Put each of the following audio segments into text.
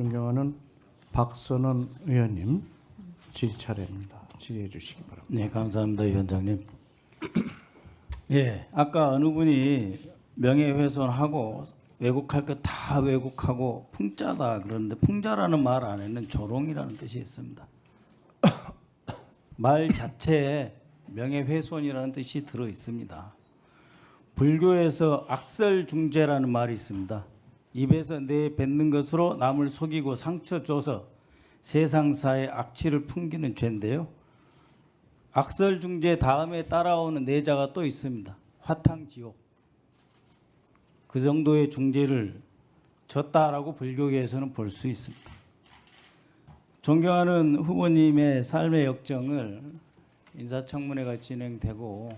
존경하는 박선원 의원님 질의 차례입니다. 질의해 주시기 바랍니다. 네, 감사합니다, 위원장님. 예, 아까 어느 분이 명예훼손하고 왜곡할 거 다 왜곡하고 풍자다 그러는데 풍자라는 말 안에는 조롱이라는 뜻이 있습니다. 말 자체에 명예훼손이라는 뜻이 들어 있습니다. 불교에서 악설중죄라는 말이 있습니다. 입에서 내뱉는 것으로 남을 속이고 상처 줘서 세상사에 악취를 풍기는 죄인데요. 악설중죄 다음에 따라오는 내자가 또 있습니다. 화탕지옥. 그 정도의 중죄를 졌다라고 불교계에서는 볼 수 있습니다. 존경하는 후보님의 삶의 역정을 인사청문회가 진행되고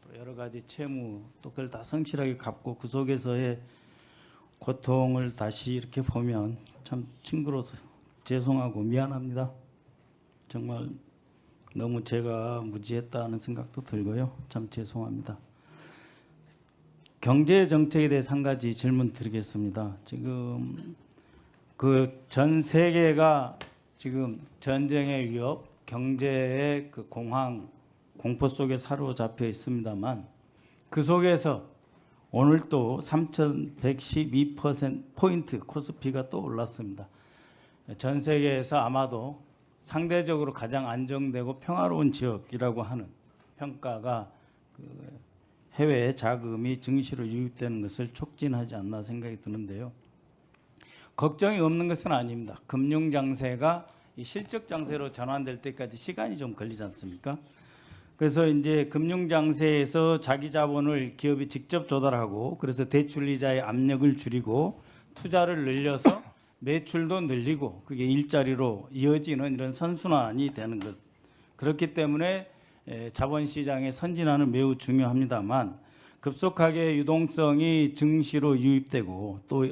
또 여러 가지 채무 또 그걸 다 성실하게 갚고 그 속에서의 고통을 다시 이렇게 보면 참 친구로서 죄송하고 미안합니다. 정말 너무 제가 무지했다는 생각도 들고요. 참 죄송합니다. 경제 정책에 대해서 한 가지 질문 드리겠습니다. 지금 그 전 세계가 지금 전쟁의 위협, 경제의 그 공포 속에 사로잡혀 있습니다만 그 속에서 오늘 또 3,112% 코스피가 또 올랐습니다. 전 세계에서 아마도 상대적으로 가장 안정되고 평화로운 지역이라고 하는 평가가 그 해외 자금이 증시로 유입되는 것을 촉진하지 않나 생각이 드는데요. 걱정이 없는 것은 아닙니다. 금융 장세가 이 실적 장세로 전환될 때까지 시간이 좀 걸리지 않습니까? 그래서 이제 금융 장세에서 자기 자본을 기업이 직접 조달하고 그래서 대출 이자의 압력을 줄이고 투자를 늘려서 매출도 늘리고 그게 일자리로 이어지는 이런 선순환이 되는 것. 그렇기 때문에 자본시장의 선진화는 매우 중요합니다만 급속하게 유동성이 증시로 유입되고 또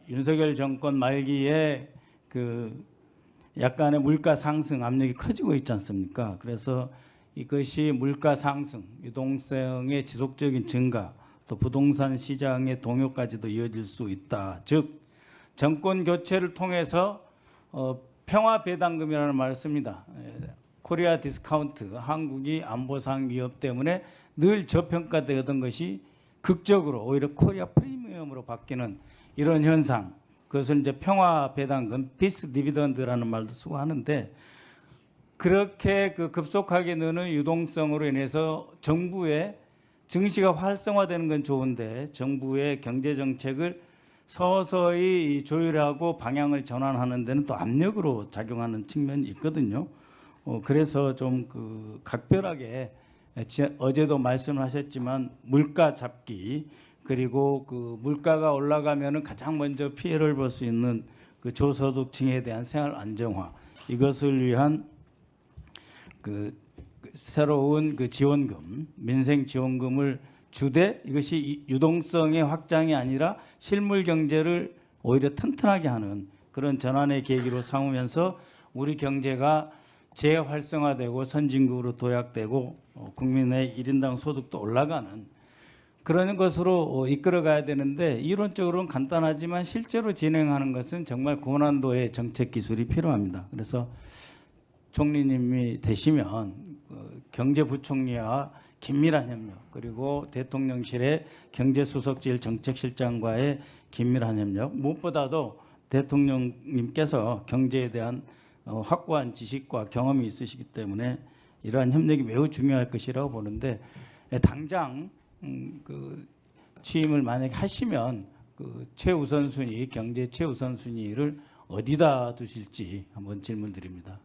윤석열 정권 말기에 그 약간의 물가 상승 압력이 커지고 있지 않습니까? 그래서 이것이 물가 상승, 유동성의 지속적인 증가, 또 부동산 시장의 동요까지도 이어질 수 있다. 즉 정권 교체를 통해서 평화 배당금이라는 말을 씁니다. 코리아 디스카운트, 한국이 안보상 위협 때문에 늘 저평가되던 것이 극적으로 오히려 코리아 프리미엄으로 바뀌는 이런 현상, 그것을 이제 평화 배당금, 피스 디비던드라는 말도 쓰고 하는데 그렇게 그 급속하게 느는 유동성으로 인해서 정부의 증시가 활성화되는 건 좋은데 정부의 경제 정책을 서서히 조율하고 방향을 전환하는 데는 또 압력으로 작용하는 측면이 있거든요. 그래서 좀 그 각별하게 어제도 말씀하셨지만 물가 잡기 그리고 그 물가가 올라가면은 가장 먼저 피해를 볼 수 있는 그 저소득층에 대한 생활 안정화 이것을 위한 그 새로운 그 지원금 민생 지원금을 주되 이것이 유동성의 확장이 아니라 실물 경제를 오히려 튼튼하게 하는 그런 전환의 계기로 삼으면서 우리 경제가 재활성화되고 선진국으로 도약되고 국민의 1인당 소득도 올라가는 그런 것으로 이끌어가야 되는데 이론적으로는 간단하지만 실제로 진행하는 것은 정말 고난도의 정책 기술이 필요합니다. 그래서 총리님이 되시면 경제부총리와 긴밀한 협력 그리고 대통령실의 경제수석실 정책실장과의 긴밀한 협력 무엇보다도 대통령님께서 경제에 대한 확고한 지식과 경험이 있으시기 때문에 이러한 협력이 매우 중요할 것이라고 보는데 당장 그 취임을 만약에 하시면 그 최우선순위 경제 최우선순위를 어디다 두실지 한번 질문드립니다.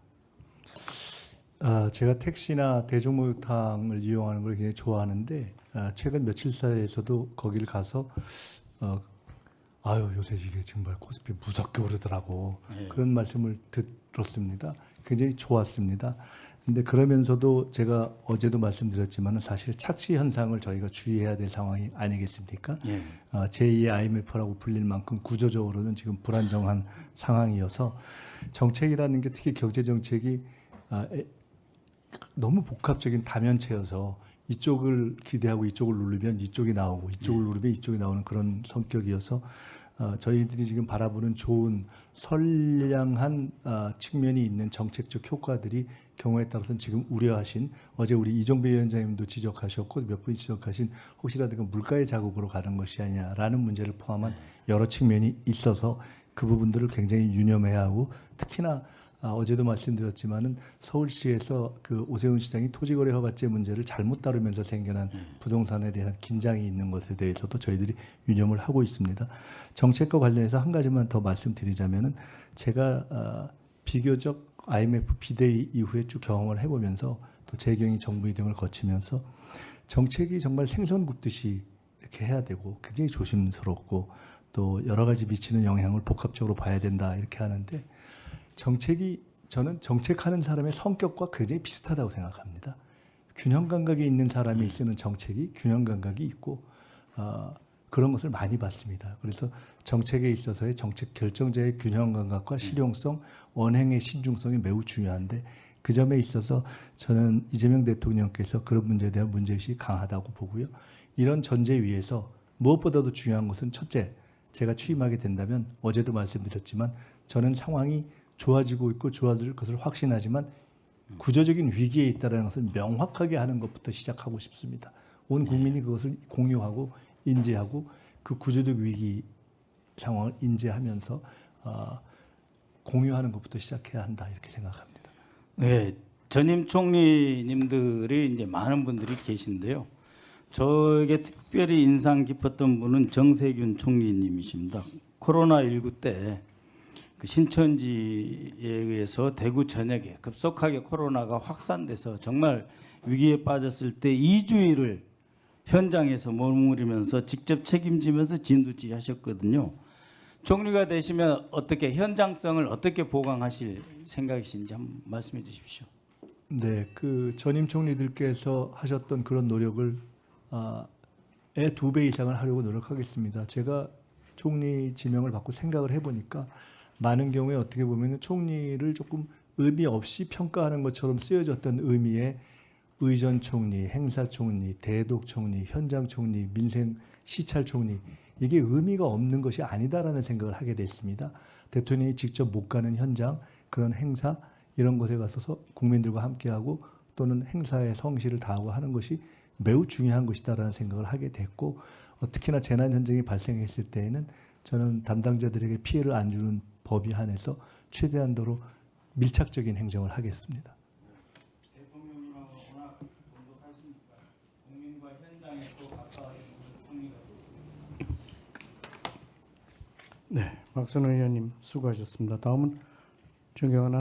제가 택시나 대중목욕탕을 이용하는 걸 굉장히 좋아하는데 최근 며칠 사이에서도 거기를 가서 아유 요새 이게 정말 코스피 무섭게 오르더라고 그런 말씀을 들었습니다. 굉장히 좋았습니다. 근데 그러면서도 제가 어제도 말씀드렸지만 사실 착시 현상을 저희가 주의해야 될 상황이 아니겠습니까? 제2의 IMF라고 불릴 만큼 구조적으로는 지금 불안정한 상황이어서 정책이라는 게 특히 경제 정책이 너무 복합적인 다면체여서 이쪽을 기대하고 이쪽을 누르면 이쪽이 나오고 이쪽을 누르면 이쪽이 나오는 그런 성격이어서 저희들이 지금 바라보는 좋은 선량한 측면이 있는 정책적 효과들이 경우에 따라서는 지금 우려하신 어제 우리 이종배 위원장님도 지적하셨고 몇 분이 지적하신 혹시라도 그 물가의 자국으로 가는 것이 아니냐라는 문제를 포함한 여러 측면이 있어서 그 부분들을 굉장히 유념해야 하고 특히나 어제도 말씀드렸지만은 서울시에서 그 오세훈 시장이 토지거래 허가제 문제를 잘못 다루면서 생겨난 부동산에 대한 긴장이 있는 것에 대해서도 저희들이 유념을 하고 있습니다. 정책과 관련해서 한 가지만 더 말씀드리자면은 제가 비교적 IMF 비대위 이후에 쭉 경험을 해보면서 또 재경이 정부 이동을 거치면서 정책이 정말 생선 굽듯이 이렇게 해야 되고 굉장히 조심스럽고 또 여러 가지 미치는 영향을 복합적으로 봐야 된다 이렇게 하는데 정책이 저는 정책하는 사람의 성격과 굉장히 비슷하다고 생각합니다. 균형 감각이 있는 사람이 쓰는 정책이 균형 감각이 있고 그런 것을 많이 봤습니다. 그래서 정책에 있어서의 정책 결정자의 균형 감각과 실용성, 언행의 신중성이 매우 중요한데 그 점에 있어서 저는 이재명 대통령께서 그런 문제에 대한 문제의식이 강하다고 보고요. 이런 전제 위에서 무엇보다도 중요한 것은 첫째, 제가 취임하게 된다면 어제도 말씀드렸지만 저는 상황이 좋아지고 있고 좋아질 것을 확신하지만 구조적인 위기에 있다는 것을 명확하게 하는 것부터 시작하고 싶습니다. 온 국민이 그것을 공유하고 인지하고 그 구조적 위기 상황을 인지하면서 공유하는 것부터 시작해야 한다 이렇게 생각합니다. 네, 전임 총리님들이 이제 많은 분들이 계신데요. 저에게 특별히 인상 깊었던 분은 정세균 총리님이십니다. 코로나19 때 그 신천지에 의해서 대구 전역에 급속하게 코로나가 확산돼서 정말 위기에 빠졌을 때 2주일을 현장에서 머무르면서 직접 책임지면서 진두지휘하셨거든요. 총리가 되시면 어떻게 현장성을 어떻게 보강하실 생각이신지 한번 말씀해 주십시오. 네, 그 전임 총리들께서 하셨던 그런 노력을 의 2배 이상을 하려고 노력하겠습니다. 제가 총리 지명을 받고 생각을 해보니까 많은 경우에 어떻게 보면 총리를 조금 의미 없이 평가하는 것처럼 쓰여졌던 의미의 의전 총리, 행사 총리, 대독 총리, 현장 총리, 민생 시찰 총리 이게 의미가 없는 것이 아니다라는 생각을 하게 됐습니다. 대통령이 직접 못 가는 현장, 그런 행사 이런 곳에 가서 국민들과 함께하고 또는 행사의 성실을 다하고 하는 것이 매우 중요한 것이다라는 생각을 하게 됐고 특히나 재난 현장이 발생했을 때에는 저는 담당자들에게 피해를 안 주는 법이 한해서 최대한도로 밀착적인 행정을 하겠습니다. 대통령님하고 워낙 돈독하시니까 국민과 현장에 또 가까워진 총리가 네, 박선호 의원님 수고하셨습니다. 다음은 존경하는